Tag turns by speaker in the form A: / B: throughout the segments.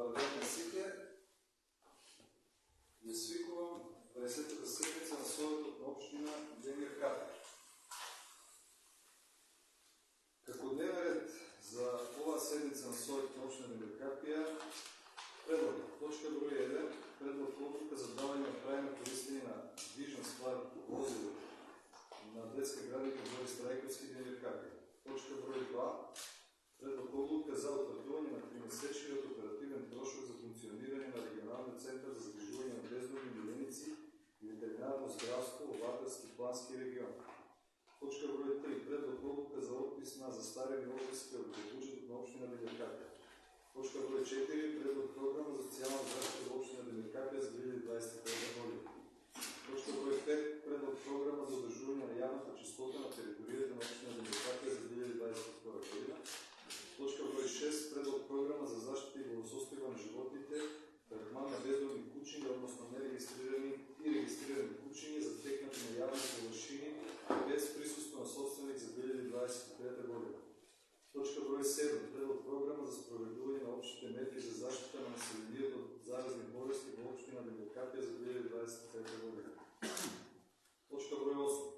A: Добре сите, ја свикувам 20-та седмица на Советот на општина Демир Капија. Како дневен ред за оваа седмица на Советот на општина Демир Капија, предлог, точка број 1, предлог одлука за давање на трајно користење на движна ствар возило на детска градинка Борис Трајковски Демир Капија. Точка број 2, предлог одлука за утврдување на тримесечниот оперативен трошок за функционирање на регионалниот центар за загрижување на бездомни миленици и ветеринарно здравство во Вардарски плански регион. Точка број 3, предлог одлука за отпис на застарени обврски од буџетот на општина Демир Капија. Точка број 4, предлог програма за социјална заштита во општина Демир Капија за 2021 година. Точка број 5, предлог програма за одржување на јавната чистота на територијата на општина Демир Капија за 2022 година. Точка број 6, предлог програма за заштита и благосостојба на животните, третман на бездомни кучиња, односно нерегистрирани и регистрирани кучиња затекнати на јавни површини без присуство на собственик за 2023 година. Точка број 7, предлог програма за спроведување на општите мерки за заштита на населението од заразни болести во општина Демир Капија за 2023 година. Точка број 8,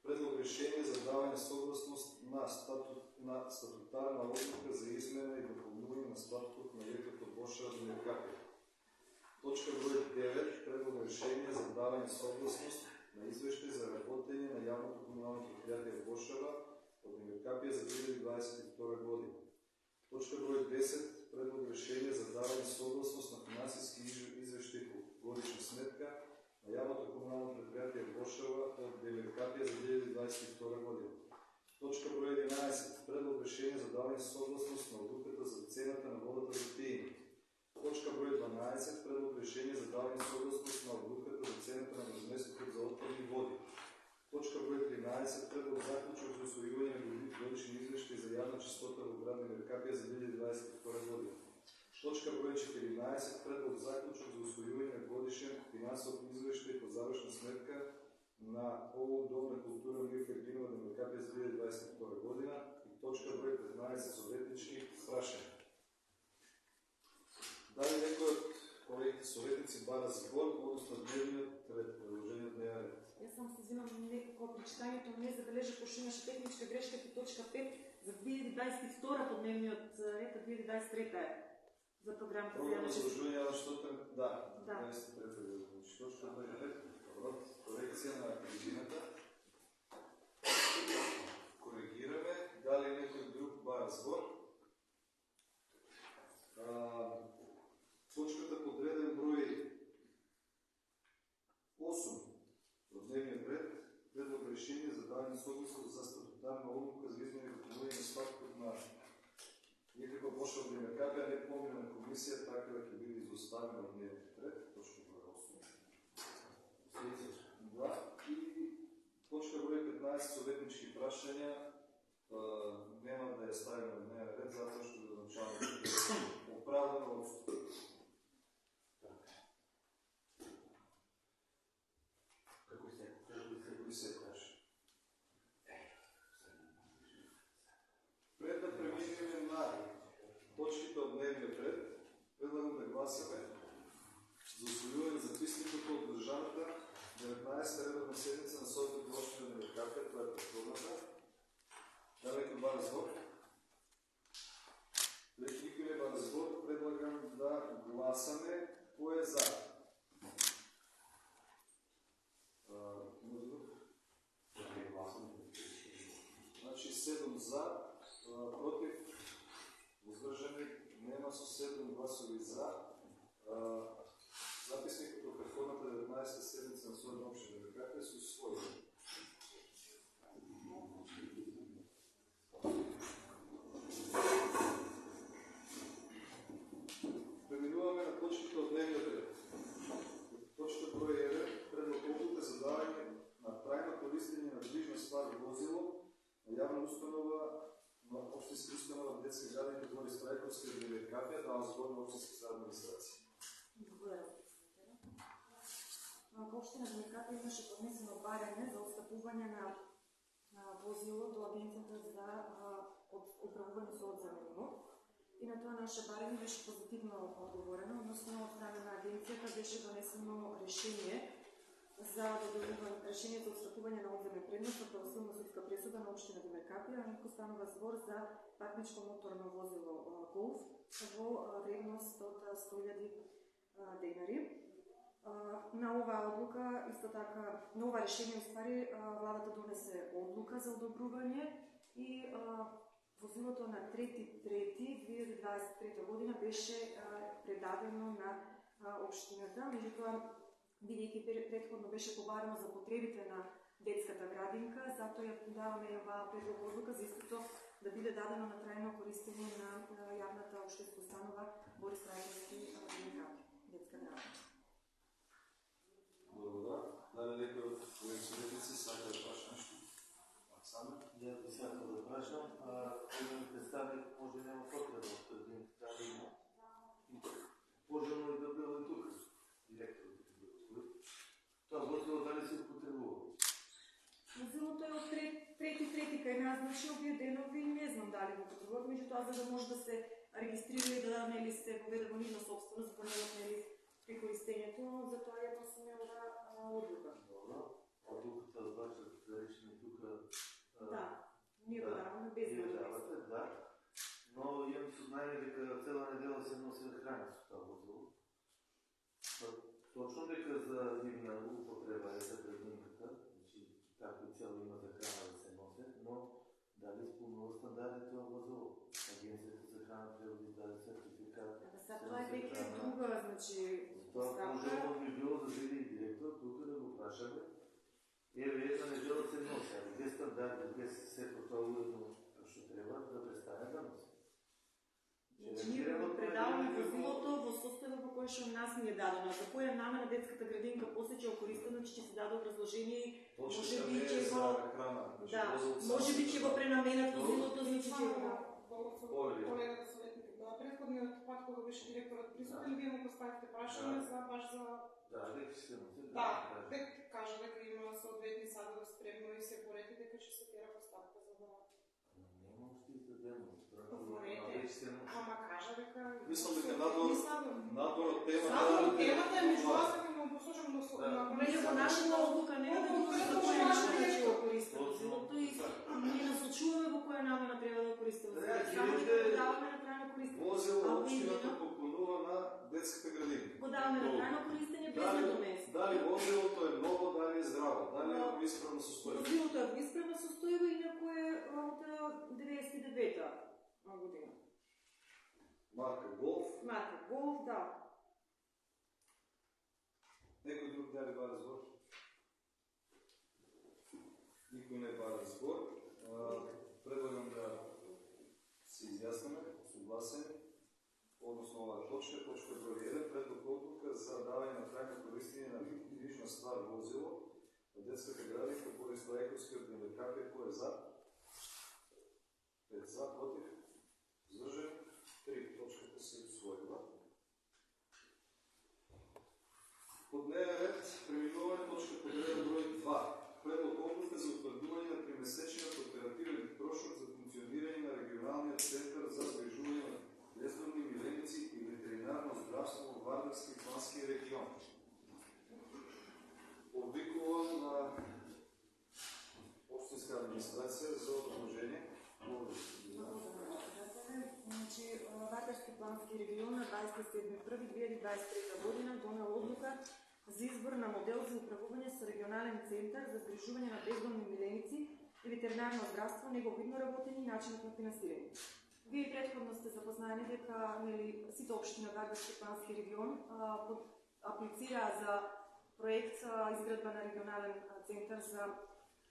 A: предлог решение за давање согласност на статутарна одлука за измена и дополнување на статутот на љекот Бошара Демир Капија. Точка број 9, предлог решение за давање согласност на извештај за работење на јавното комунално предпријатие Бошара од Демир Капија за 2022 година. Точка број 10, предлог решение за давање согласност на финансиски извештај по годишна сметка на јавното комунално предпријатие Бошара од Демир Капија за 2022 година. Точка број 11, предлог решение за давање согласност на одлуката за цената на водата за пиење. Точка број 12, предлог решение за давање согласност на одлуката за цената на разместокот за отпадни води. Точка број 13, предлог заклучок за усвојување на годишни извештаи за јавна чистота во град Демир Капија за 2022 година. Точка број 14, предлог заклучок за усвојување на годишен финансов извештај по завршна сметка на ОУ Дом на култура Мир Фердинова Демир Капија за 2022 година. И точка број 15, советнички прашања. Дали некој од колегите советници бара збор, односно дневниот ред, предложениот дневен ред?
B: Јас само се взимам некако при читањето, не забележа пошто имаше техничка грешка по точка 5 за 2022 по дневниот ред, а 2023 е за програмата за
A: Програма за
B: јавна
A: одржување на штотен, да,
B: Да.
A: 23 година. Точка број 5, добро, корекција на годината. Коригираме, дали некој друг бара збор? Точката под реден број 8 од дневниот ред, предлог решение за давање согласност за статутарна одлука за измена и допълнување на статутот на љекот Бошар Демир Капија, не помина на комисија, така да ќе биде изоставена од дневниот ред, точка број 8. Да, и точка број 15, советнички прашања, нема да ја ставиме на дневен ред, затоа што да означава оправдано отступ. Како се каже. Пред да преминеме на точките од дневниот ред, предлагам да гласаме за усвојување записникот од државната 19-та редовна седница на Советот на општина Демир Капија, тоа е претходната. Да некој бара збор? Дали никој не бара збор, предлагам да гласаме кој е за. Значи 7 за, против, воздржани нема, со 7 гласови за. Записникот од претходната 19-та седница на Советот на општина Демир Капија се усвои. Преминуваме на точките од дневниот ред. Точка број 1, предлог одлука за давање на трајно користење на движна ствар возило на јавна установа на општинска установа детска градинка Борис Трајковски од Демир Капија, давам збор на општинската администрација.
B: Благодарам. Во општина Демир Капија имаше поднесено барање за отстапување на возило до Агенцијата за управување со одземен имот. и на тоа наше барање беше позитивно одговорено, односно од страна на агенцијата беше донесено решение за решение за отстапување на одземен предмет со правосудна судска пресуда на општина Демеркапија, инаку станува збор за патничко моторно возило Голф во вредност од 100.000 денари. На оваа одлука, исто така, на ова решение, уствари, владата донесе одлука за одобрување и возилото на 3.3.2023 година беше предадено на општината, меѓутоа, бидејќи претходно беше побарано за потребите на детската градинка, затоа ја подаваме оваа предлог одлука за истото да биде дадено на трајно користење на јавната општинска установа Борис Рајковски детска градинка.
A: Благодаря. Дали некој од колегите сака да праша нешто? Оксана?
C: Ја би сакал да прашам, еден представник може нема потреба од предин дали пожелно и да било тука, директор. Тоа возило дали се употребува?
B: Возилото е од 3.3 кај нас, значи објавено и не знам дали го употребуваат, меѓутоа за да може да се регистрира и да нели се поведе во нивна собственост, во нели при користењето, затоа ја носиме ова одлука.
C: Добро. Одлуката бача да речеме тука.
B: Да, ние го даваме без
C: давате, да. Но имам сознање дека цела недела се носи храна со тоа возило. Точно дека за нивна употреба е за преднимката, значи како и цел има за храна да се носи, но дали исполнува стандарди тоа возило? Агенцијата за храна треба да даде сертификат.
B: Тоа е веќе друга, значи,
C: Тоа можело би било да биде и директор тука да го прашаме. Еве една недела се носи, али без стандарди, без сето тоа уедно што треба да престане да носи.
B: Ние го предаваме возилото во состојба во која што нас ни е дадено. За која намена детската градинка после ќе користено, ќе се даде образложение, може би ќе го да, може би ќе го пренаменат возилото, значи ќе го
D: колегата советник. Претходниот пат кога беше директорот присутен, вие му поставите прашање за баш за
C: дека се носи.
D: Да, дека кажа дека има соодветни садови спремно и се борети дека ќе се тера поставка за да
C: нема уште и дадено.
D: Ама кажа дека
A: Мислам дека надвор од темата...
D: Надвор од темата е меѓу вас дека му посочам на
B: колега во нашата одлука не е да го за која намена ќе го користи возилото и ние насочуваме во која намена треба да користи возилото. Само ќе го даваме на трајно користење.
A: Возило општината поклонува на детската градинка.
B: Го даваме на трајно користење без надомест.
A: Дали возилото е ново, дали е здраво, дали е во исправно состојба?
B: Возилото е во исправна состојба и некој е од 99-та година.
A: Марка Голф.
B: Марка Голф, да.
A: Некој друг дали бара збор? Никој не бара збор. Предлагам да се изјасниме, согласени, односно оваа точка број 1, предлог одлука за давање на трајно користење на движна ствар возило на детската градинка Борис Рајковски од Демеркапија, кој е за? 5 за, против, издржани, 3 точката се усвоила. По дневен ред преминуваме точка погледа број 2. Предлог одлука за утврдување на тримесечниот оперативен трошок за функционирање на регионалниот центар за згрижување на бездомни миленици и ветеринарно здравство во Вардарски и Бански регион. Обикувам на општинска администрација за одложење.
B: Значи, Вардарски плански регион на 27.1.2023 година донел одлука за избор на модел за управување со регионален центар за згрижување на бездомни миленици и ветеринарно здравство, негово видно работење и начинот на финансирање. Вие претходно сте запознаени дека сите општини на Вардарски плански регион аплицираа за проект изградба на регионален центар за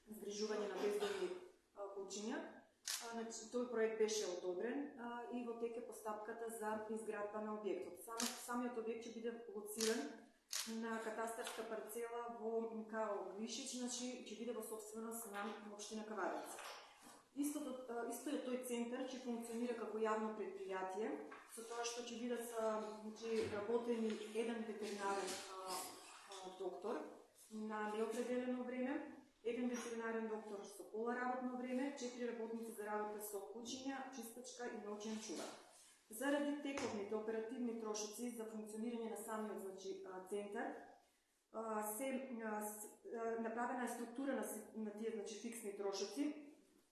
B: згрижување на бездомни кучиња. Тој проект беше одобрен и во тек е постапката за изградба на објектот. Самиот објект ќе биде лоциран на катастарска парцела во МКО Глишич, значи ќе биде во собственост на општина Каварец. Исто е тој центар ќе функционира како јавно предпријатие, со тоа што ќе бидат работени еден ветеринарен доктор на неопределено време, еден ветеринарен доктор со пола работно време, 4 работници за работа со кучиња, чистачка и ноќен чувар. Заради тековните оперативни трошоци за функционирање на самиот центар, направена е структура на тие фиксни трошоци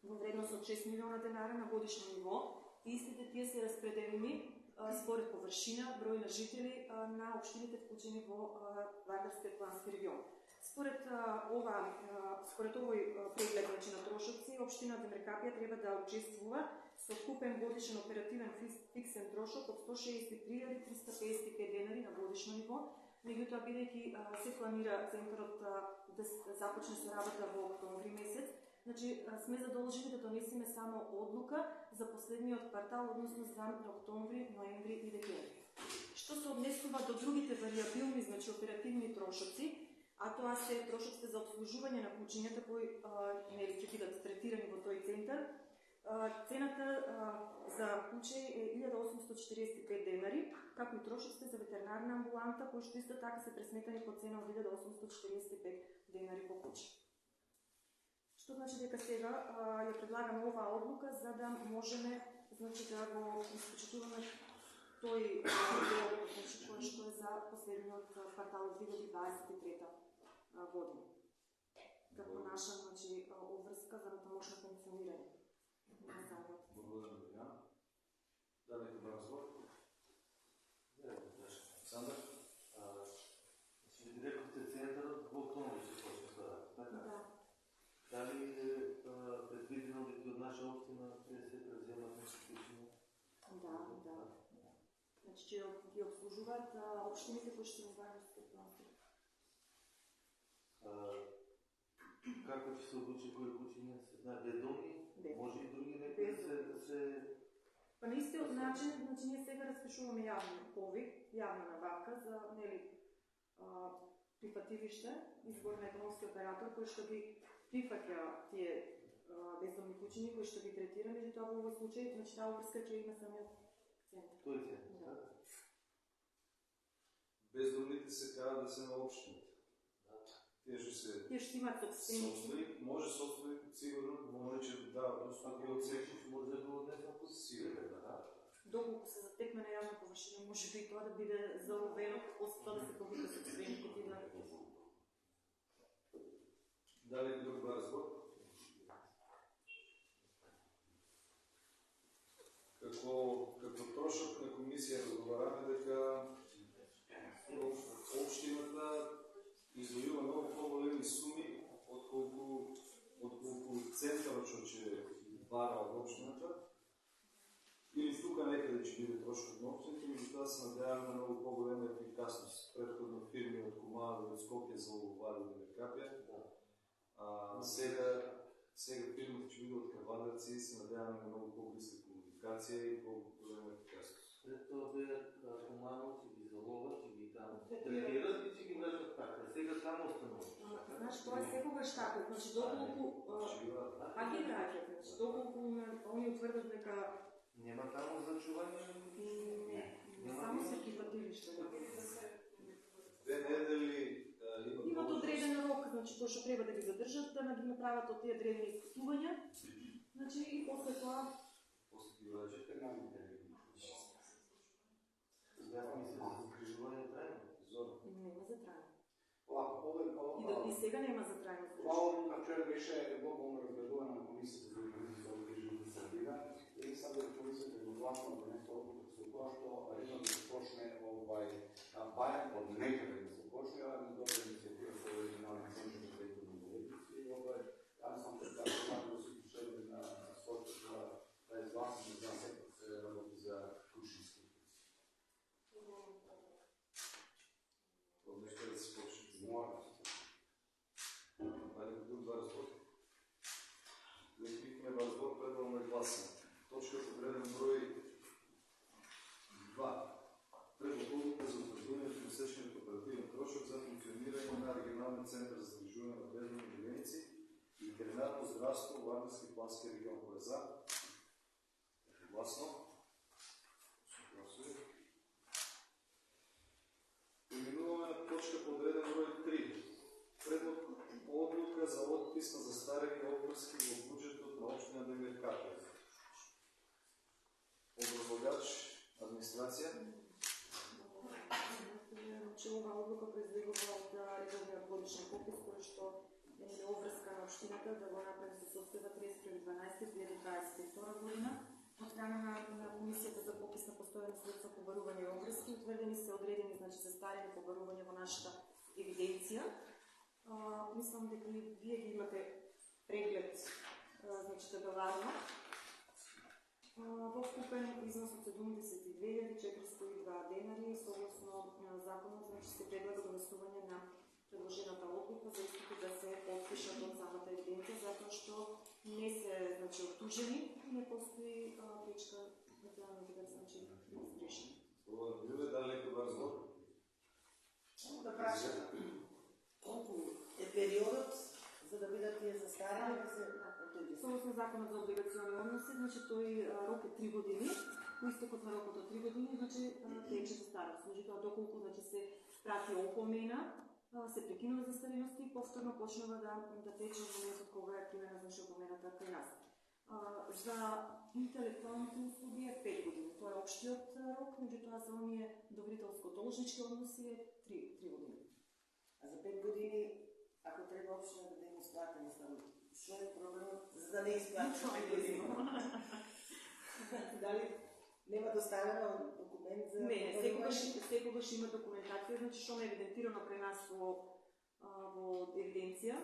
B: во вредност од 6 милиона денара на годишно ниво и истите тие се распределени според површина, број на жители на општините вклучени во Вардарскиот плански регион. Според овој преглед на трошоци, општина Демеркапија треба да учествува со вкупен годишен оперативен фиксен трошок од 163.355 денари на годишно ниво. Меѓутоа, бидејќи се планира центарот да започне со работа во октомври месец, значи сме задолжени да донесеме само одлука за последниот квартал, односно за октомври, ноември и декември. Што се однесува до другите варијабилни, значи оперативни трошоци, а тоа се трошоците за обслужување на куќињата кои ќе бидат третирани во тој центар. Цената за куќе е 1845 денари, како и трошоците за ветеринарна амбуланта, кои што исто така се пресметани по цена од 1845 денари по куќе. Што значи дека сега ја предлагаме оваа одлука за да можеме, значи, да го испочитуваме тој дел, значи, кој што е за последниот квартал од 2023 година. Како наша, значи, обврска за натамошно функционирање на самиот.
A: Благодарам. Дали ќе разговор? Сандр?
C: Рекохте центарот во октомври се почне да работи.
B: Да.
C: Дали е предвидено дека од наша општина ќе се преземат институции?
B: Да. Значи, ќе ги обслужуваат општините кои што се Вардарскиот плански.
C: Како ќе се одлучи кои куќиња се знаат бездомни? Може и други некои да се...
B: Па на истиот начин, значи ние сега распишуваме јавен повик, јавна набавка за прифатилиште, избор на економски оператор кој што ги прифаќа тие бездомни куќиња кои што ги третира, меѓутоа во овој случај, значи таа обврска ќе има самиот центар.
C: Тој центар, да.
A: Бездомните се кажа да се на општините. Тие што
B: имаат собственик,
A: може собственик сигурно, може че да, услуги од секој.
C: Може да го однесам по
A: Сигурно, да.
B: Доколку се затекне на јавна површина, може би тоа да биде заловено, после тоа да се повика собственикот и да...
A: Дали друг разговор? Како трошок на комисија разговараме дека општината издвојува многу поголеми суми отколку центарот што ќе бара од општината. Или тука некаде ќе биде трошкот на општината, меѓутоа се надеваме на многу поголема ефикасност. Претходно фирми од Куманово и Скопје заловували Демеркапија. Сега фирмите ќе биде од Кавадарци и се надеваме на многу поблиска комуникација и по-голема ефикасност.
C: Пред тоа беа Куманово ќе ги заловат, ќе ги там третират и ќе ги врачат така. Сега само останува.
B: Знаеш, тоа е секогаш така. Значи, доколку... Пак ги враќат, значи, доколку они утврдат дека...
C: Нема таму зачување?
B: Не, само се прифатилиште.
A: 2 недели
B: Имат одреден рок, значи, кој што треба да ги задржат, да ги направат од тие древни испитувања, значи, и после тоа...
A: После ги враќат.
C: Јас мислам за закрижување трајно.
A: Зорно.
B: Нема за трајно.
E: Ovako,
B: И сега нема за трајно.
E: ova odluka včera беше globalno razgledovana na Komisiji za organizaciju određenih Srbija i sad je komisija jednoglasno donese odluku da se to što redno da se počne barem od nekada da se počne, ja ne dobra inicijativa sa originalnim centrom za prethodnom politici i ja sam tako smatram da su ušli na sportu da je zglasno za sektor se raditi za kućinski.
A: Од нешто да се почне.
E: Mora.
A: Дали друг разговор? Закрихме разговор, предаваме гласане. Точка подреден број 2. Предлог одлука за утврдување на месечниот оперативен трошок за функционирање на регионален центар за згрижување на бездомни милионици и ветеринарно здравство во
B: редовниот годишен попис кој што е обврска на општината да го направи се состојба 31.12.2022 година. Од страна на Комисијата за попис на постојани средства побарување и обврски утврдени се одредени застарени побарувања во нашата евиденција. Мислам дека вие ги имате преглед табеларно. Во вкупен износ од 72.402 денари согласно законот се предлага донесување на предложената одлука за истите да се подпишат од самата евиденција затоа што не се оттужени и не постои пречка да треба да се изрешени.
A: Слободно Јуве, дали некој бар збор?
F: Да прашам, колку е периодот за да бидат тие застарени да се оттуѓи?
B: Согласно законот за облигациони односи, тој рок е 3 години, по истекот на рокот од 3 години, тече застареност. Меѓутоа, доколку се прати опомена, се прекинува застареност и повторно почнува да тече во моментот кога е примена опомената кај нас. За интелектуалните услуги е 5 години. Тоа е општиот рок, меѓутоа за оние доверителско-должнички односи е 3 години.
F: А за 5 години, ако треба општината да им исплати, што е проблемот за да не исплати 5 години? Дали нема доставено документ за...
B: Не, секогаш има документација, што е евидентирано при нас во евиденција,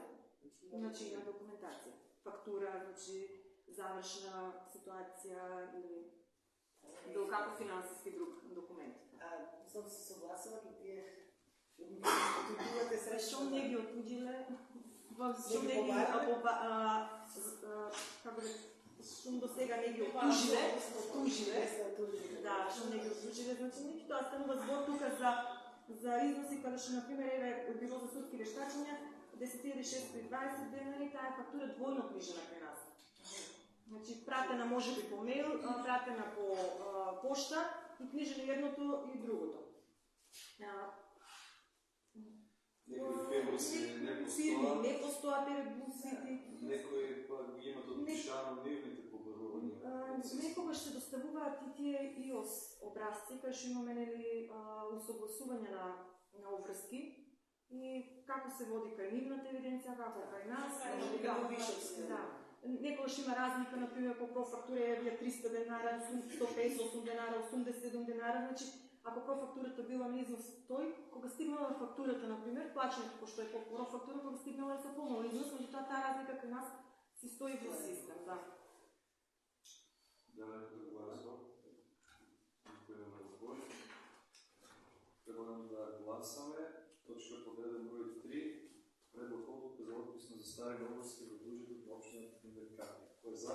B: има документација. Фактура, завршна ситуација или било како финансиски друг документ.
F: Сум се согласила и тие отуѓувате срещу...
B: Што не ги отуѓиле, што до сега не ги отужиле, да, што не ги отужиле, тоа станува збор тука за износи, каде што, например, било за судски вештачења, 10.620 денари, таа фактура двојно книжена кај нас. Пратена може би по мейл, пратена по пошта и книжено едното и другото.
A: Некои
B: не постојат ребусите.
A: Некои пак ги имат отпишано нивните побарувања.
B: Некогаш се доставуваат и тие ИОС образци, кај што имаме усогласување на обврски и како се води кај нивната евиденција, како кај нас. Некогаш има разлика, например, по профактура е 300 денара, 158 денара, 87 денара, ако профактурата била на износ 100, кога стигнала фактурата, например, плачењето пошто е по профактура, кога стигнала е со помал износ, меѓутоа таа разлика кај нас си стои во систем, да.
A: Да, некој гласува. Некој има разбор. Предлагам да гласаме. Точка под 1 број 3. Предлог одлука за отпис на застарени обврски во буџетот на општината Инверкапија. Кој е за?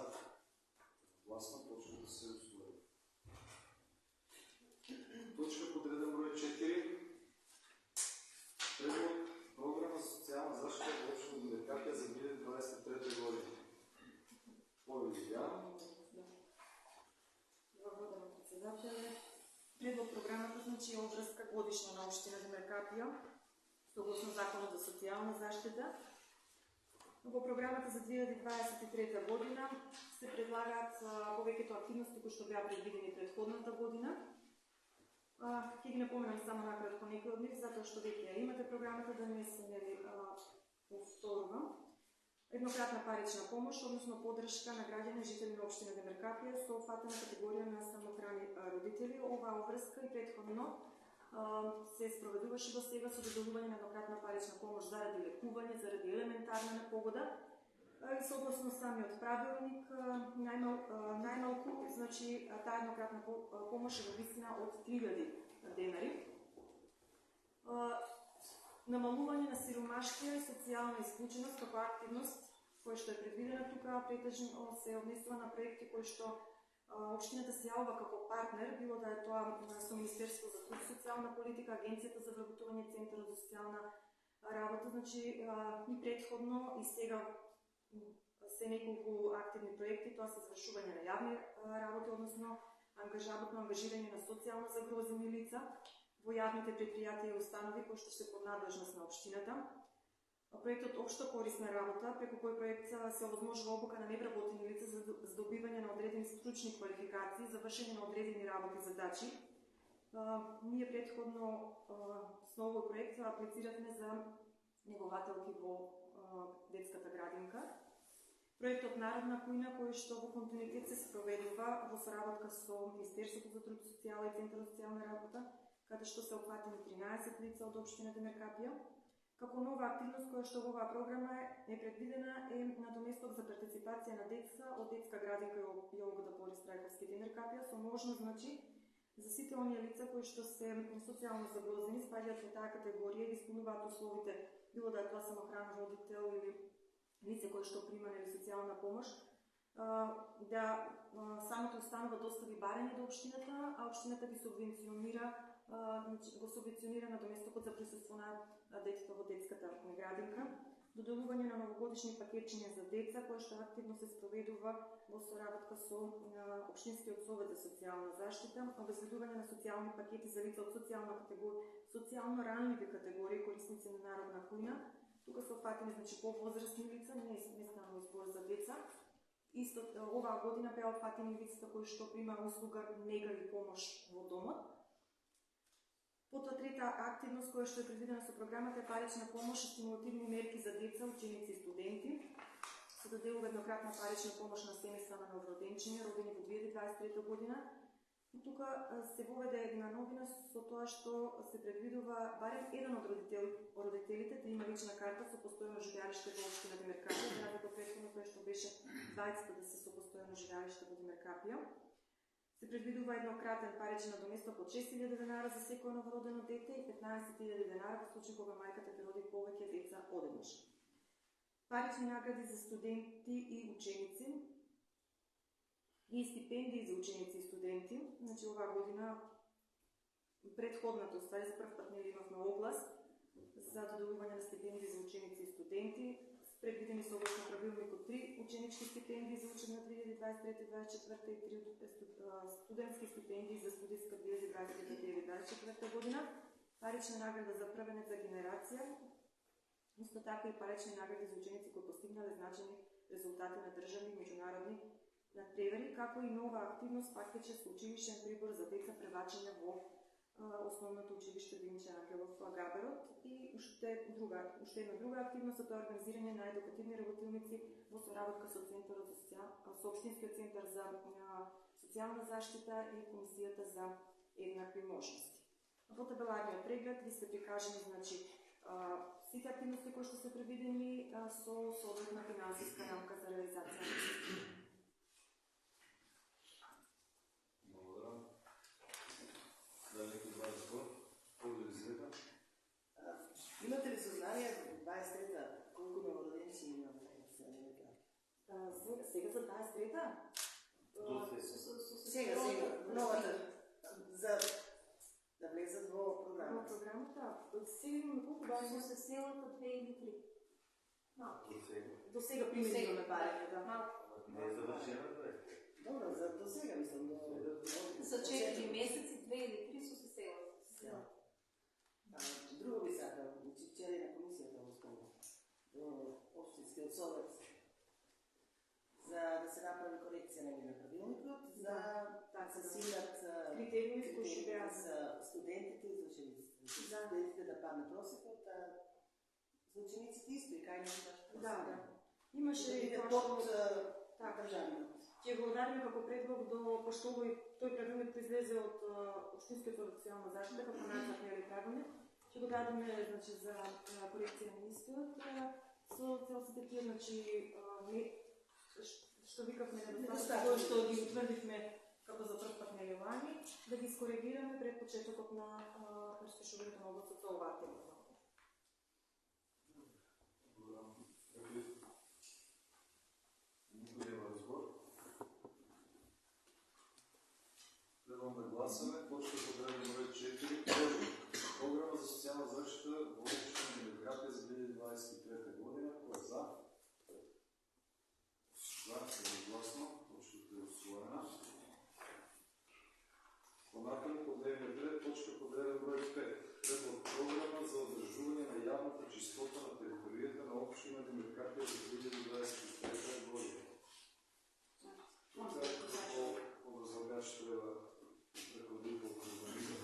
A: Гласно, точка да се усвои. Точка под 1 број 4. Предлог програма за социјална заштита во општина Инверкапија за 2023 година. Повеќе
B: Благодарам, председателе. Предлог програмата е обврска годишна на општина Демеркапија, согласно законот за социјална заштита. Во програмата за 2023 година се предлагаат повеќето активности кои што беа предвидени претходната година. Ќе ги напоменам само накратко некои од нив, затоа што веќе ја имате програмата, да не се повторувам. Еднократна парична помош, односно поддршка на граѓани жители на општина Демеркапија со опфатена категорија на самохрани родители. Оваа обврска и претходно се спроведуваше до сега со доделување на еднократна парична помош заради лекување, заради елементарна непогода. И согласно самиот правилник, најмалку, таа еднократна помош е во висина од 3000 денари. Намалување на сиромаштија и социјална исклученост како активност, која што е предвидена тука, претежно се однесува на проекти кои што општината се јавува како партнер, било да е тоа со Министерство за труд и социјална политика, Агенцијата за вработување, Центарот за социјална работа, и претходно и сега се неколку активни проекти, тоа се извршување на јавни работи, односно ангажирање на социјално загрозени лица во јавните предпријатија и установи кои што се под надлежност на општината. Проектот Општа корисна работа, преку кој проект се овозможува обука на невработени лица за добивање на одредени стручни квалификации, за вршење на одредени работи и задачи ние претходно со овој проект аплициравме за негователки во детската градинка. Проектот Народна кујна, кој што во континуитет се спроведува во соработка со Министерството за труд, социјала и Центарот за социјална работа, каде што се опфатени 13 лица од општина Демеркапија. Како нова активност која што во оваа програма е предвидена е надоместок за партиципација на деца од детска градинка Јолга Борис Трајковски Демеркапија со можност, за сите оние лица кои што се социјално загрозени, спаѓаат во таа категорија и исполнуваат условите, било да е тоа самохран родител или лице кои што прима нели социјална помош, да самото установа достави барање до општината, а општината ги субвенционира надоместокот за присуство на детето во детската градинка, доделување на новогодишни пакетчиња за деца, кој што активно се спроведува во соработка со Општинскиот совет за социјална заштита, обезбедување на социјални пакети за лица од социјално ранливи категории корисници на народна кујна. Тука се опфатени повозрастни лица, не станува збор за деца. Исто оваа година беа опфатени лицата кои што прима услуга нега и помош во домот. Потоа трета активност која што е предвидена со програмата е парична помош и стимулативни мерки за деца, ученици и студенти. Се доделува еднократна парична помош на семејства на новороденчиња родени во 2023 година. И тука се воведе една новина со тоа што се предвидува барем еден од родителите да има лична карта со постојано живеалиште во општина Демеркапија, за разлика од претходно кој што беше двајцата да се со постојано живеалиште во Демеркапија. Се предвидува еднократен паричен надоместок од 6.000 денара за секој новородено дете и 15.000 денара во случај кога мајката ќе роди повеќе деца одеднаш. Парични награди за студенти и ученици и стипендии за ученици и студенти. Значи оваа година претходната ствари за прв пат не имавме оглас за доделување на стипендии за ученици и студенти. Предвидени со овој правилникот 3 ученички стипендии за учебна 2023-2024 и 3 студентски стипендии за студиска 2023-2024 година. Парична награда за првенец за генерација. Исто така и парични награди за ученици кои постигнале значени резултати на државни и меѓународни надпревари, како и нова активност пакетче со училишен прибор за деца превачање во основното училиште Димче Ангелов Габерот и уште една друга активност е тоа организирање на едукативни работилници во соработка со Центарот со Општинскиот центар за социјална заштита и Комисијата за еднакви можности. Во табеларниот преглед ви се прикажани сите активности кои што се предвидени со соодветна финансиска рамка за реализација.
F: Имате ли сознание 23-та колку новороденци има во Демеркапија?
B: Сега за 23-та?
F: Сега, новата, за да влезат во програмата.
B: Во програмата? Сега имаме колку бари се селат од 2 или 3? До сега примерно бари, да.
C: Не е завршено, бе.
F: Добро, до сега мислам.
G: За 4 месеци, 2 или 3 се селат.
F: Друго би сакал, вчера и на комисијата во спомна, до Општинскиот совет, за да се направи корекција на правилникот, за да се силат
B: критериуми кои што беа
F: за студентите и за учениците. Студентите да падне просекот, а за учениците исто и кај не
B: да. Имаше
F: и
B: тоа
F: под
B: државниот. Ќе го дадеме како предлог до пошто тој правилник произлезе од Општинскиот совет за социјална заштита како нацртен правилник. Ќе го дадеме за корекција на истиот со цел сите тие што викавме недостатоци кои што ги утврдивме како за прв пат нелевани, да ги скоригираме пред почетокот на распишувањето на огласот за оваа тема.
A: Никој нема разбор. Следвам да гласаме точка подреден број 4. Програма за социјална заштита во општина Демеркапија за 2023 година. Кој е за? За, едногласно, точката е усвоена. Понатаму по дневниот ред, точка подреден број 5. Предлог програма за одржување на јавната чистота на територијата на општина Демеркапија за 2023 година. Како образлагач треба преходител по урбанизам.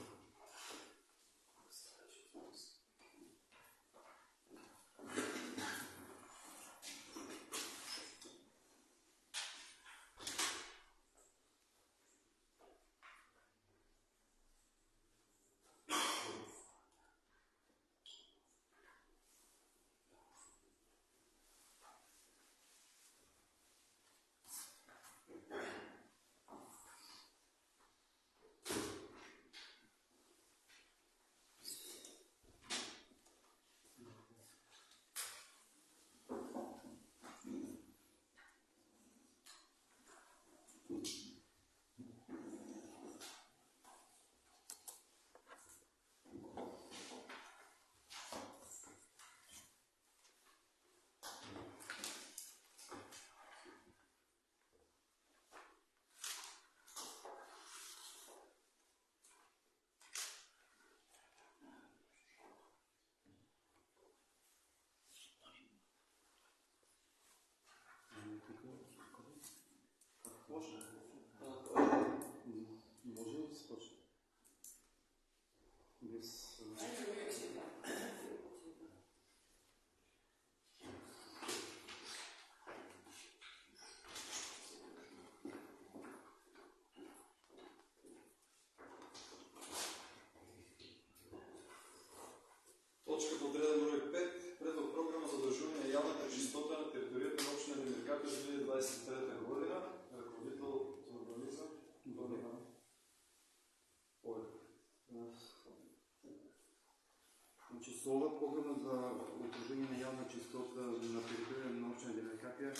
H: Значи, СОЛА, програма за отражение на явна чистота на територия на община Демеркапия,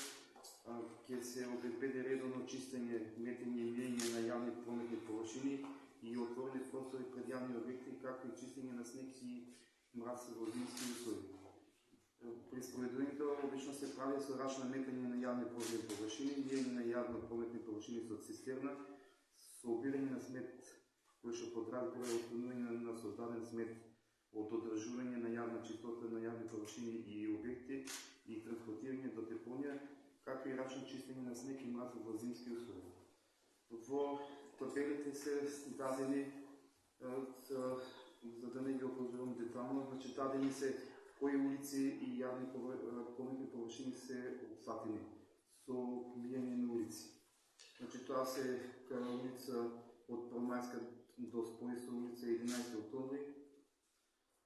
H: ќе се обезбеди редовно чистење, метење и миење на јавни прометни површини и отворени простори пред јавни објекти, както и чистење на снег и мраз во зимски услови. При спроведувањето обично се прави со рачно метење на јавни прометни површини, миење на јавни прометни површини со цистерна, со обирање на смет кој што подразбира отклонување на создаден смет од одржување на јавна чистота на јавни површини и објекти и транспортирање до депонија, както и рачно чистење на снег и мраз во зимски услови. Во табелите се дадени, за да не ги образувам детално, значи дадени се кои улици и јавни прометни површини се опфатени со миење на улици. Значи тоа се улица од Првомајска до спој со улица 11 октомври,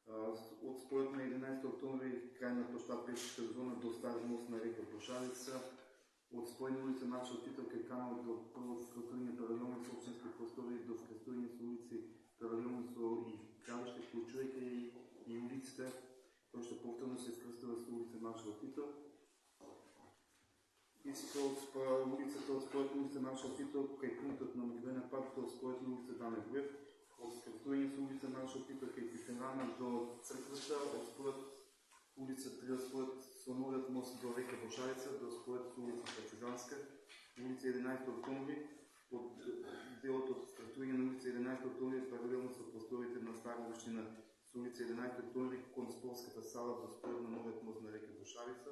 H: од спојот на 11 октомври крај на площад Пешчешка зона до Стар мост на река Бошарица, од спој на улица Маршал Тито кај канал до прво вкратување паралелно со општински простори до вкратување со улици паралелно со и градиште вклучувајќи и улиците кои што повторно се скрстува со улица Маршал Тито. Исто од улицата од спојот на улица Маршал Тито кај пунктот на Македонија пат до спојот на улица Даме Груев, од скрстување со улица Маршал Тито кај Пиферана до црквата, од спојот улица 3 спојот со новиот мост до река Бошарица, до спојот со улица Партизанска, улица 11 октомври, од делот од скрстување на улица 11 октомври паралелно со просторите на Стара општина со улица 11 октомври кон спортската сала до спојот на новиот мост на река Бошарица,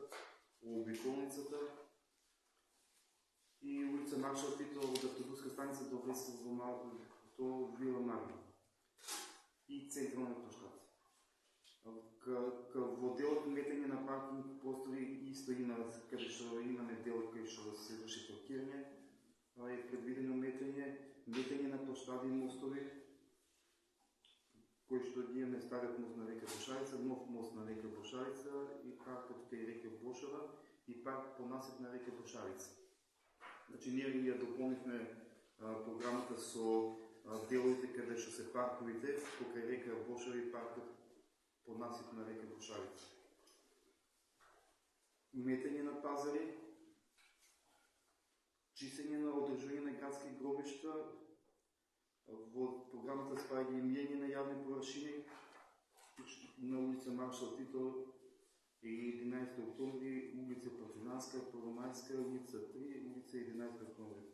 H: обиколницата и улица Маршал Тито од автобуска станица до до Вила Марна и централна площад. Во делот метење на паркинг простори исто има, каде што имаме дел кај што се врши паркирање, е предвидено метење на площади и мостови, кои што имаме стариот мост на река Бошарица, нов мост на река Бошарица и паркот кај река Бошара и парк по насип на река Бошарица. Значи, ние ја дополнивме програмата со деловите каде што се парковите, покрај река Бошара и паркот по насип на река Бошарица. Метење на пазари, чистење на одржување на градски гробишта, во програмата спаѓа и миење на јавни површини на улица Маршал Тито и 11 октомври, улица Партизанска, Првомајска, улица 3, улица 11 октомври.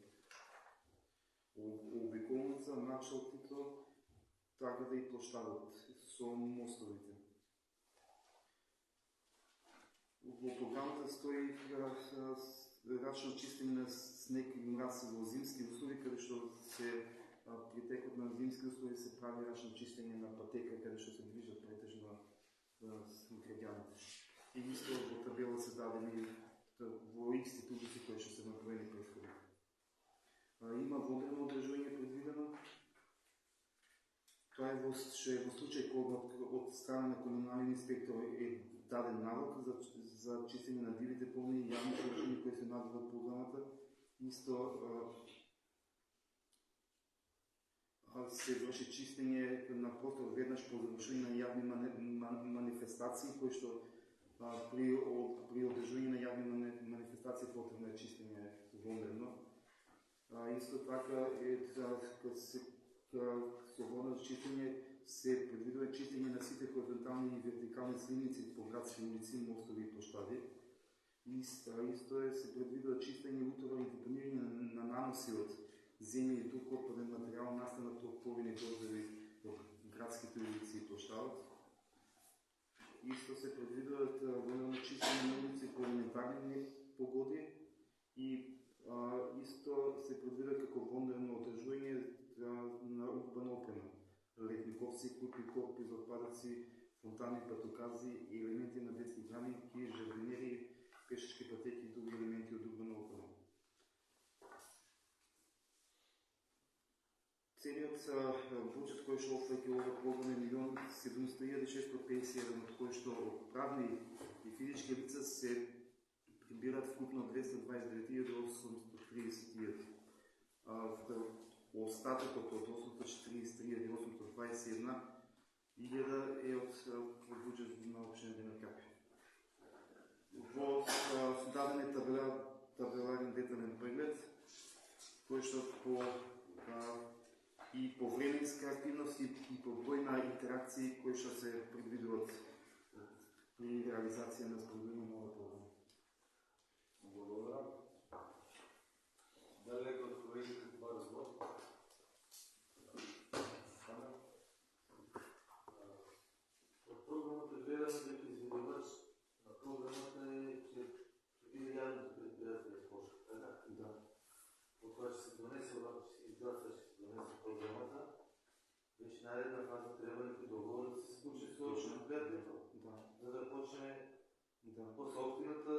H: Обиколница Маршал Тито, така да и площадот со мостовите. Во програмата стои рачно чистење на снег и мраз во зимски услови, каде што се при текот на зимски услови се прави рачно чистење на патека, каде што се движат претежно граѓаните. И исто во табела се дадени во истите улици кои што се направени претходно. Има водрено одржување предвидено. Тоа е во случај кога од страна на комунален инспектор е даден налог за чистење на дивите полни и јавни површини кои се најдат во програмата. Исто се врши чистење на простор веднаш по завршување на јавни манифестации кои што при одржување на јавни манифестации потребно е чистење вонредно. Исто така со вонредно чистење се предвидува чистење на сите хоризонтални и вертикални сливници по градски улици, мостови и площади. Исто се предвидува чистење утовари и депонирање на наноси од земја и друг отпаден материјал настанат од повини дозови во градските улици и площадот. Исто се предвидуваат вонредно чистење на улици по елементарни погоди и исто се предвидува како вонредно одржување на урбана опрема. Летниковци, купи, корпи за отпадъци, фонтани, пътокази и елементи на детски играни, жардинери, пешечки пътеки и други елементи от урбана опрема. Целият бюджет, кој што офаќа ова програма е 1.700.651, од кој што правни и физички лица се прибират вкупно 229.831. Остатокот од 843.821 е од буџет на општина Дина Капија. Во даден е табеларен детален преглед, кој што по временска активност и по број на интеракции кои што се предвидуваат при реализација на споделена нова програма.
A: Благодарам. Дали некој од колегите това разбор?
C: От програмата гледаме дека изведувач на програмата е, че биде јавното предприятие Пошка, така?
H: Да.
C: От това ще се донесе, ще се изгласа, ще се донесе програмата. Вече наредна фаза трябва да договор да се случи с предприятието, за да почне по собствената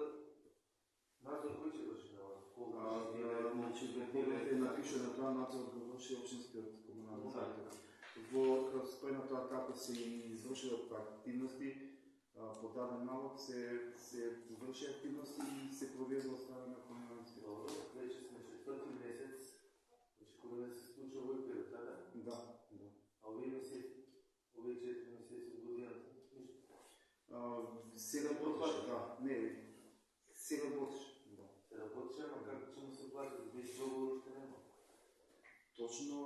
C: надзор, кој ќе върши на вас?
H: Значи, договорът е напишен на това надзор да върши общинскиот комунален сектор. Според на това како се извършват активности, по даден налог се върши активности и се провежда от страна на комунален сектор.
C: Вече сме 600 месец, вече кога да се случва овој период, така?
H: Да.
C: А овие месеци, овие 4 месеци от годината, нищо.
H: Се работеше, да. Не, се работеше.
C: Се работеше, ама как че му се плати? Без договор още няма.
H: Точно,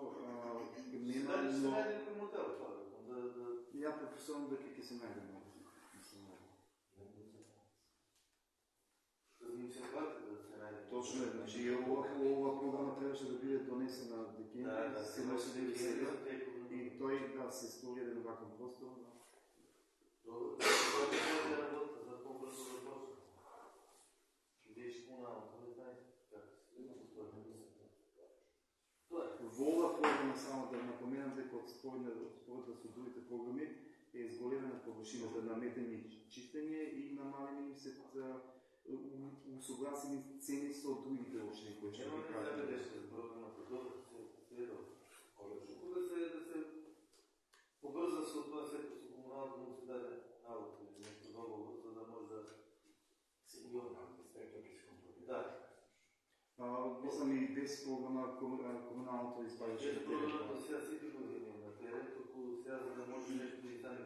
C: Ще
H: но...
C: найде някой модел, това
H: Я предпоставам дека ќе се најде много.
C: да им се плати да се найде.
H: Точно е, значи ова програма трябваше да биде донесена декември, се носи да сега и тој се стори еден ваков простор.
C: Това е работа за по-бързо да почне. Видиш комуналното, не знаете как се
H: Во ова програма, само да напоменам дека споредно со другите програми е изголемена површината на метење и чистење и намалени им се усогласени цени со другите општини кои што ги кажат.
C: Нема не се програмата, добро се следва. Да се побърза се от това сектор со комуналното, му се даде работа или нещо договор, за да може да се сигурно. Да.
H: Мислам и без програма комуналното изпадеше на терен.
C: Програмата сега сите години на терен, толкова сега за да може нещо и сами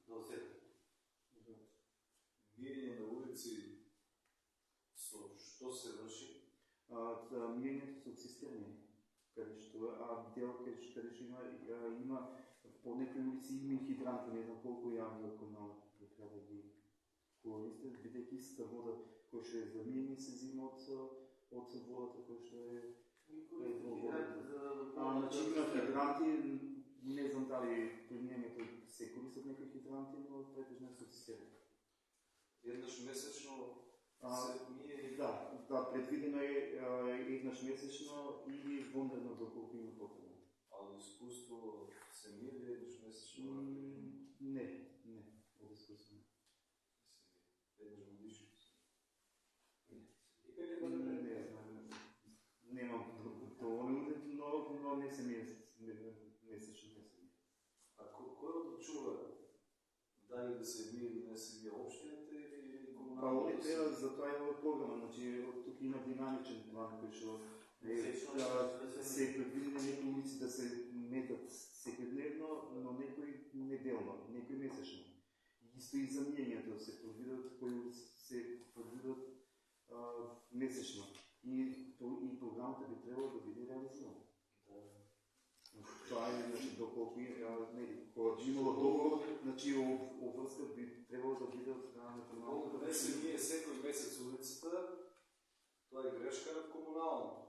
C: да усетят.
A: Мирење на улици, што се врши?
H: Мирењето со цистерни, каде што дел каде што има по некои улици има и хидранти, не знам колку јавно комунално предпријатие да ги користат, бидејќи истата вода која што е за мирење се зима од водата која што е значи има хидранти, не знам дали при мирењето се користат некои хидранти, но претежно е со цистерни.
A: Еднаш месечно се мие?
H: Да, предвидено е еднаш месечно или вонредно доколку има потребно.
A: А искуство се мие ли еднаш месечно?
H: Не, од искуство не.
A: Еднаш годишно?
H: Не знам, немам доволно, но не се мие месечно.
A: А кој одлучува дали да се мие или не се мие, општините или комуналните?
H: Они треба за тоа е ова програма, значи тук има динамичен план кој што се предвидени некои улици да се метат секојдневно, но некои неделно, некои месечно. Исто и за миењето се предвидат кои се предвидат месечно. И програмата би требало да биде реализирана. Това е, значи, доколку кога имало договор, значи обврска би требало да биде од страна на комуналното.
A: Колку не се мие секој месец улицата, тоа е грешка на комуналното.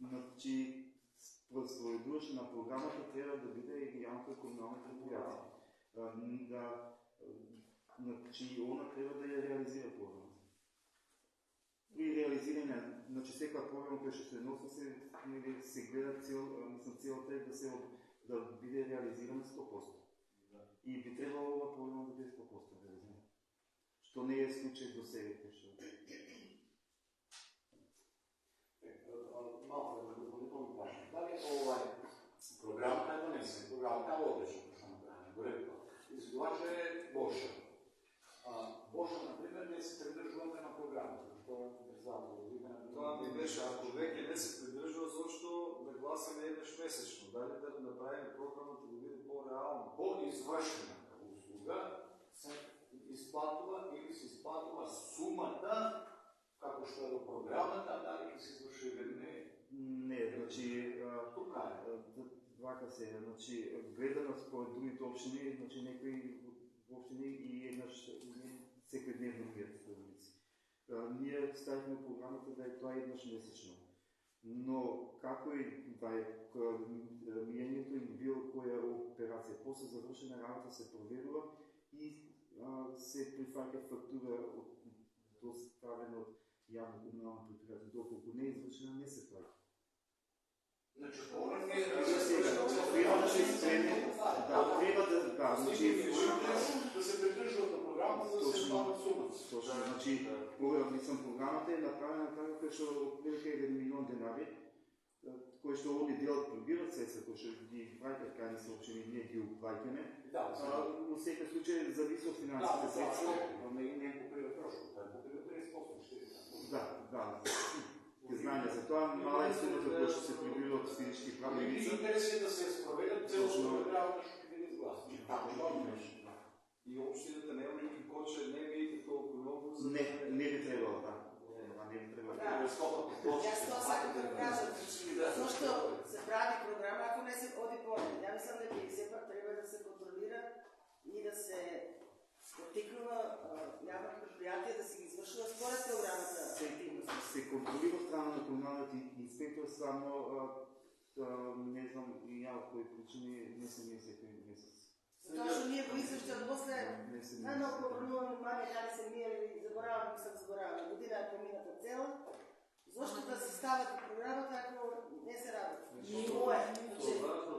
H: Значи, споредуваш на програмата трябва да биде и јавното комунално предпријатие. Значи, она треба да ја реализира програмата. При реализирање, значи секоја програма која што се носи се гледа целта е да биде реализирана 100%. И би требало ова програма да биде 100% реализирана. Што не е случај до сега.
E: Малко да допълнително кажа. Дали програмата е донесена, програмата е одлична, што направена, го рекла. Изглажа е Боша. Боша, например, не се придржуваме на програмата, што е държавно.
A: Тоа ми беше, ако веќе не се придржува, зашто да гласаме еднъж месечно. Дали да направим програмата да биде по-реално?
E: По-извършената услуга се изплатува или се изплатува сумата, како што е до програмата, дали ќе се извърши веднага.
H: Не, значи,
E: Тука е.
H: вака се, значи, гледано според другите общини, значи некои общини и еднъж всекидневно мият седмици. Ние ставихме програмата да е това еднъж месечно. Но како и да е мијањето им било која операција, после завршена работа се проверува и се прифаќа фактура доставена од јавно комунално предпријатие. Доколку не е извршена, не се плаќа.
E: Значи, ова не е да се придържуват на програмата, да се платат сумата.
H: Точно, значи, програмата е направена така кој што отприлика 1 милион денари, кој што они делат прибират средства, кој што ги праќаат кај се општини, ние ги уплаќаме. Во секој случај зависи од финансите средства.
E: Не покрива трошко, тој покрива 30%.
H: Да. Знаеме за тоа, мала е сумата која што се прибира од физички правни лица.
E: Интереси е да се спроведат целосно програмата што ќе биде изгласна.
A: И общината не може да коче, не видите толкова много за...
H: Не би требало, да. Не би требало.
F: Јас тоа сакам да кажам, зашто се прави програма, ако не се оди по-не. Ја мислам дека и сепак треба да се контролира и да се потикнува јавно предпријатие да се ги извршува според програмата активност.
H: Се контролира од страна на комуналниот инспектор, само не знам и ја од кои причини не се ние секој месец.
F: Затоа што ние го извршуваме после најмалку обрнуваме внимание дали се ние или забораваме. Година е помината цела. Зошто да се стават в програмата ако не се работи? Тоа е.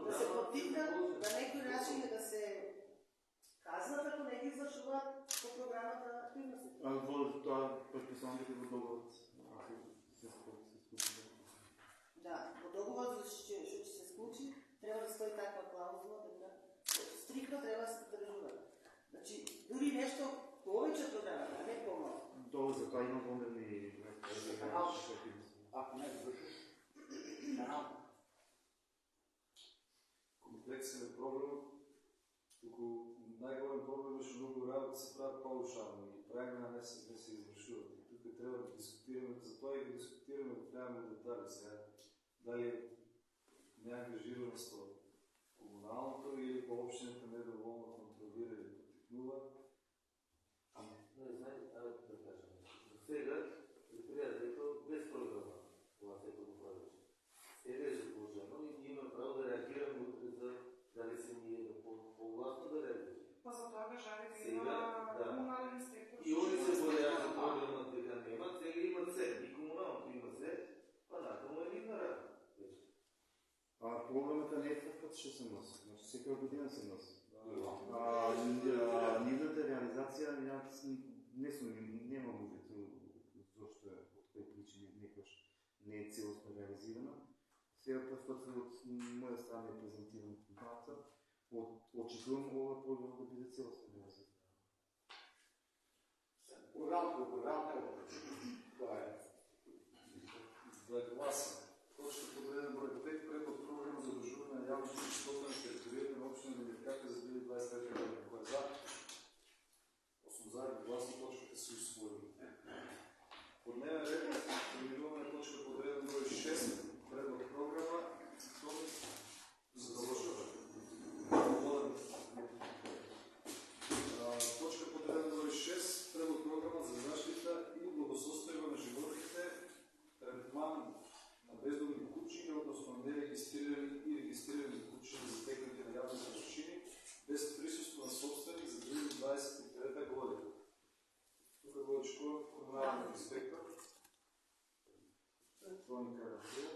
F: Да се потикнат на некој начин да се казнат ако не ги извршуваат по програмата активности.
H: Во тоа предписувам дека во договорот се случи.
F: Да, во договорот што ќе се случи, треба да стои таква клаузула дека стрикно треба да се прдржува. Значи, дури нешто повеќе од програмата, а не помалку.
H: Долу за тоа има модерни
E: Ако не извршиш,
A: комплексен е проблем, туку најголем проблем е што многу работи се прават паушално и правилно не се извршуват. И тука треба да дискутираме, затоа и да дискутираме во правилно детали сега. Дали не ангажираност од комуналното или по општината недоволно контролира или потикнува.
C: Сега, предпријатието без програма, това сето го правиш. Сега е заложено и има право да реагираме утре за дали се ни е по-властно да реагираме.
D: Па за тоа кажави да има комунален инспектор.
C: И они се бојаат за програмата дека нема, сега имат се, и комуналното има се, па натаму е нивна работа.
H: Програмата не е таква што се носи, значи секоја година се носи. Нивната реализација не сум немам увид зошто е од кои причини некош не е целосно реализирана. Сега прв пат од моја страна е презентиран програмата. Очекувам ова програма да биде целосно реализирана.
E: Програмата е тоа е.
A: Да гласам. Точка подреден број 5, предлог програма за одржување на јавно чистота на територијата на општина Великака за 2023 година. Кој е за? 8 за, гласно точката се усвои. По дневен ред преминуваме точка подреден број 6, предлог програма за завршуване. Точка подреден број 6, предлог програма за заштита и благосостојба на животните, третман на бездомни кучиња, односно нерегистрирани и регистрирани кучиња за техните на јавни површини, без присуство на собственик за 2023 година. Тука го очекувам комуналниот инспектор. Тони Карафил.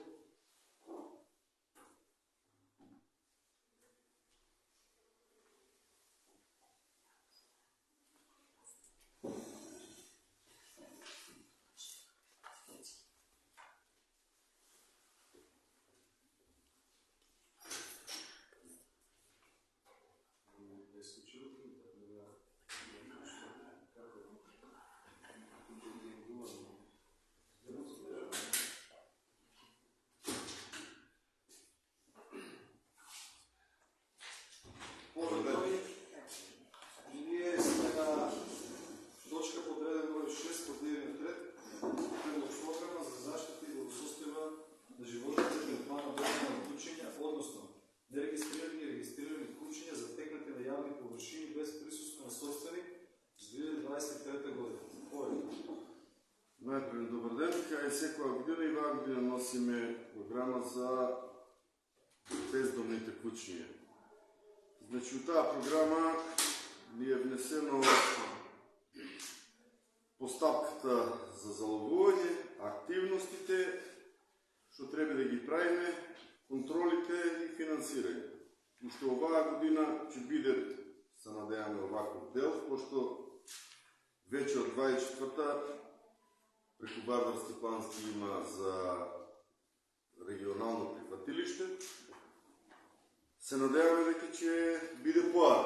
H: ден. Кај секоја година и ваа година носиме програма за бездомните кучиња. Значи, у таа програма ни е внесено постапката за заловување, активностите, што треба да ги правиме, контролите и финансирање. Уште оваа година ќе биде, се надејаме, оваков дел, пошто веќе од 24-та преку Бардарски плански има за регионално прифатилиште. Се надејаме дека ќе биде поар.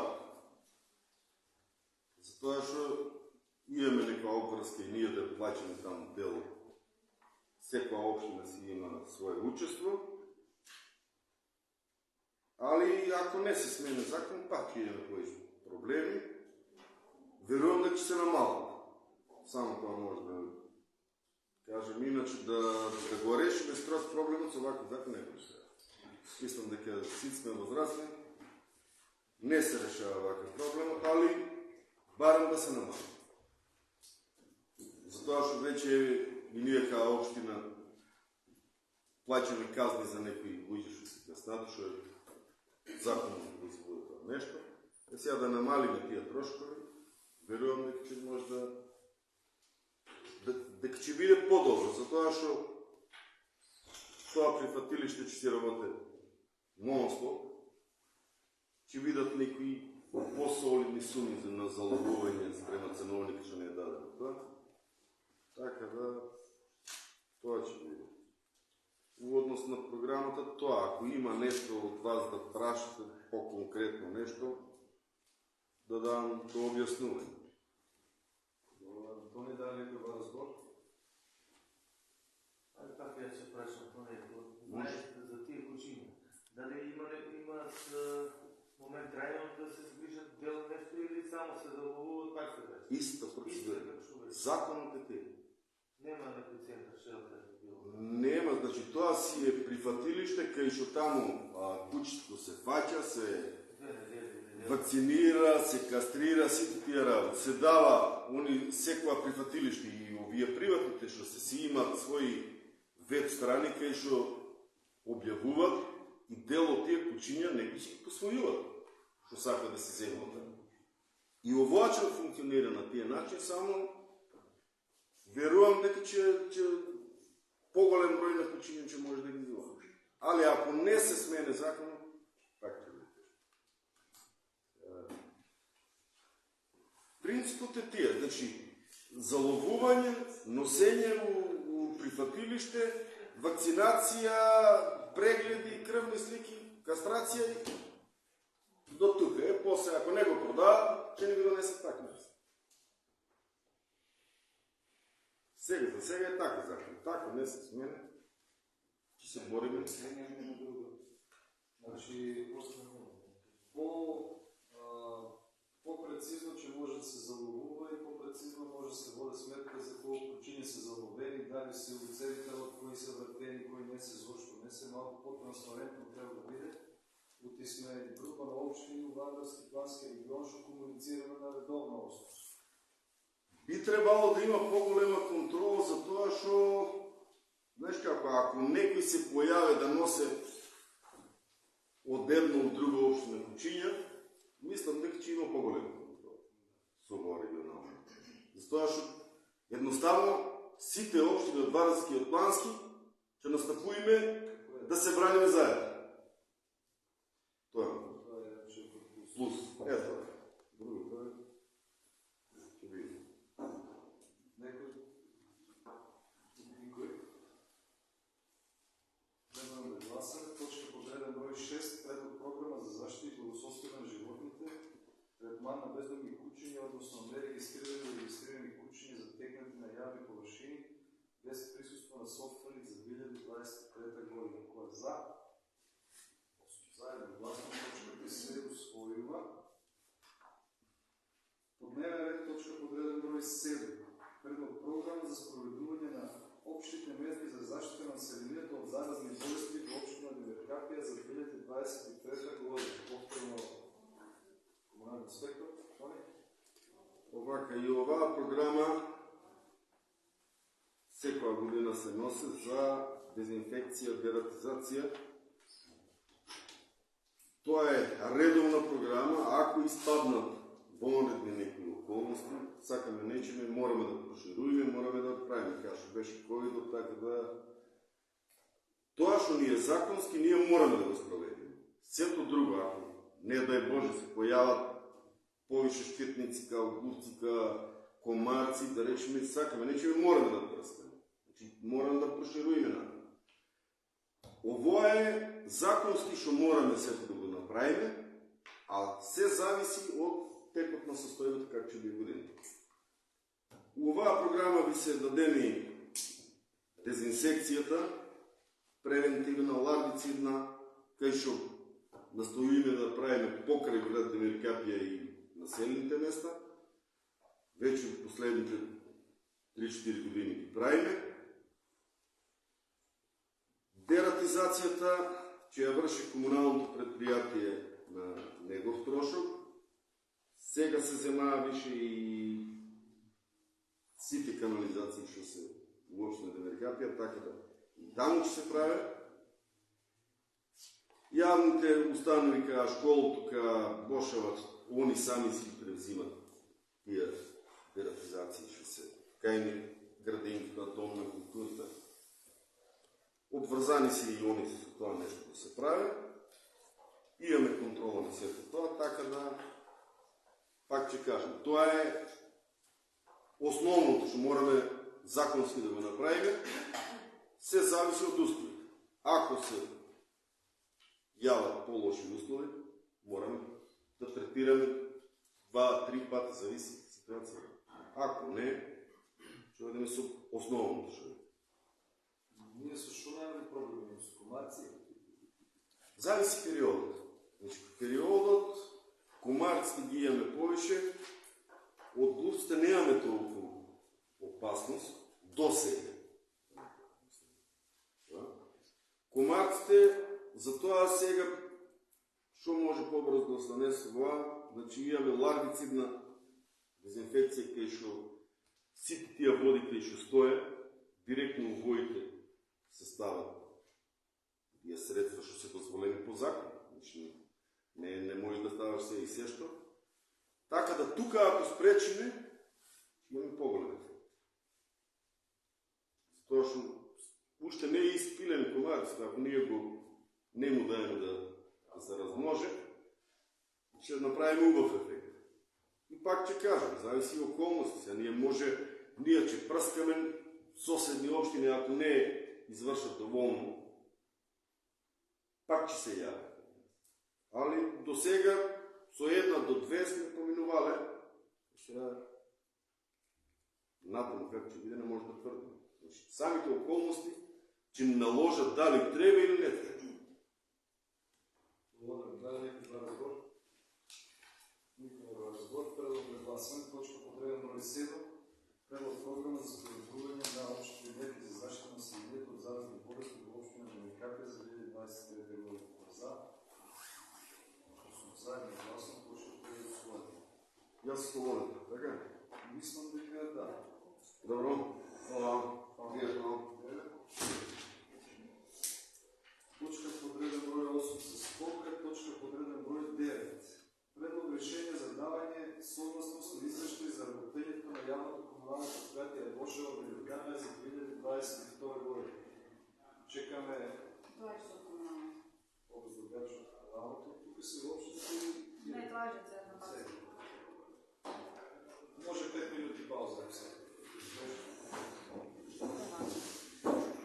H: Затоа што имаме некоја обврска и ние да плачеме там дел. Секоја општина си има свое учество. Али ако не се смене закон, пак ќе има кои проблеми. Верувам дека ќе се намалат. Само тоа може да кажем, иначе да го решиме скроз проблемот со оваков закон не може. Мислам дека сите сме возрастни, не се решава оваков проблем, али барем да се намали. Затоа што веќе и ние као општина плаќаме казни за некои луѓе што се каснат, што е законно производи тоа нешто. Сега да намалиме тие трошкови, верувам дека ќе може дека ќе биде подобро, затоа што тоа прифатилиште ќе си работи нон-стоп, ќе видат некои посолидни суми на залогување спрема ценовник што не е дадено тоа. Така да, тоа ќе биде. У однос на програмата, тоа, ако има нешто од вас да прашате по-конкретно нешто, да дам до објаснување.
A: Тони, да некој во разбор?
C: Така ја се прашам по некој. Знаете за тие кучиња. Дали има момент трајно да се сближат дел нешто или само се заловуваат, пак се врачат?
H: Иста процедура. Законот е тие.
C: Нема некој центар шелтер било.
H: Нема, значи тоа си е прифатилиште кај што таму кучето се фаќа, се вакцинира, се кастрира, сите тие работи. Се дава секоја прифатилиште и овие приватните што си имат своји веб страни кај што објавуваат и дел од тие кучиња некои си посвојуваат што сака да се земат. И овоачен функционира на тие начин, само верувам дека ќе поголем број на кучиња ќе може да ги зелува. Али ако не се смене закон, пак ќе биде. Принципот е тие, значи заловување, носење у прифатилиште, вакцинација, прегледи, крвни слики, кастрација и до тука е. После, ако не го продава, ќе не го донесат така. Сега, за сега е така закон. Така не се смене. Ќе се бориме.
A: Значи, по-прецизно, че може да се заловува и по-прецизно може да се води сметка за колко причини са заловени, дали си оцелите от кои са въртени, кои не са, защо не са, малко по-транспарентно трябва да биде. Оти сме група на общини в Вардарски плански регион, што комуницираме на редовна основа.
H: Би требало да има по-голема контрола за тоа што, знаеш како, ако некој се појави да носе од една од друга општина кучиња, мислам дека ќе има по-голема контрола со овој регионално. Затоа што едноставно сите општини од Вардарски и од Плански ќе настапуиме да се браниме заедно. Тоа е плюс. Ето. Другото е. Ќе видим.
A: Никој? Немаме да гласаме. Точка под реден број 6. Предлог програма за заштита и благосостојба на животните. Третман на бездомни кучиња, односно нерегистрирани кучиња затегнати на јавни површини без присуство на собственик за 2023 година. Кој е за? Заедно гласно точката се усвоила. По дневен ред точка под реден број 7. Предлог програма за спроведување на общите мерки за заштита на населението од заразни болести до општина Димиркапија за 2023 година. Повторно комунален инспектор, Тони?
H: Овака и оваа програма секоја година се носи за дезинфекција, дератизација. Тоа е редовна програма, ако испаднат вонредни некои околности, сакаме нечеме, мораме да прошируеме, мораме да правиме, како што беше ковидот, така да тоа што ни е законски, ние мораме да го спроведеме. Сето друго, ако не дај Боже се појават повише штетници, као гувци, комарци, да речеме, сакаме нечеме, мораме да прстаме. Значи, мораме да прошируеме на. Ово е законски што мораме сето да го направиме, а се зависи од текот на состојбата како ќе би години. У оваа програма би се дадени дезинсекцијата, превентивна, ларвицидна, кај што настоиме да правиме покрај град Демиркапија и населените места. Веќе в последните 3-4 години ги правиме. Дератизацијата ќе ја врши комуналното предпријатие на негов трошок. Сега се земаа више и сите канализации што се уопште на Демиркапија, така да и таму ќе се прави. Јавните установи каја школото, каја Бошеваc, они сами си превзимат тие дератизации што се кајни градинката, дом на културата. Обврзани си и они со тоа нешто да се прави. Имаме контрола на сето тоа, така да пак ќе кажем, тоа е основното што мораме законски да го направиме, се зависи од условите. Ако се јават по-лоши услови, мораме да третираме 2-3 пати, зависи од ситуација. Ако не, ќе одиме со основното што е.
A: Ние со што немаме проблеми со комарци?
H: Зависи периодот. Значи, периодот комарците ги имаме повише, од глупците немаме толку опасност до сега. Комарците, затоа сега што може побрзо да остане со това, значи имаме ларвицидна дезинфекција кај што сите тие води кај што стоја, директно во водите се стават тие средства што се дозволени по закон. Значи, не може да ставаш се и се што. Така да тука ако спречиме, имаме поголем ефект. Затоа што уште не е испилен комарците, ако ние го не му даеме да се размноже, ќе направиме убав ефект. И пак ќе кажем, зависи и околности. Ние ќе прскаме соседни општини, ако не извршат доволно, пак ќе се јави. Али до сега со 1 до 2 сме поминувале, сега натаму како ќе биде не може да тврдим. Самите околности ќе наложат дали треба или не треба.
A: Благодарам. Некој за разбор? Никој за разбор. Предлог за гласуване, точка по реден број 7. Предлог програма за предоставување на општи мерки за заштита на населението од заразни болести во општина Демиркапија за 2023 година. За. Заедно гласно, точка по реден условие.
H: Јас сум доволен, така?
A: Мислам дека да.
H: Добро.
A: Точка подреден број 8 се скока, точка подреден број 9. Предлог решение за давање согласност на извештај за работењето на јавното комунално предпријатие Бошева Демиркапија за 2023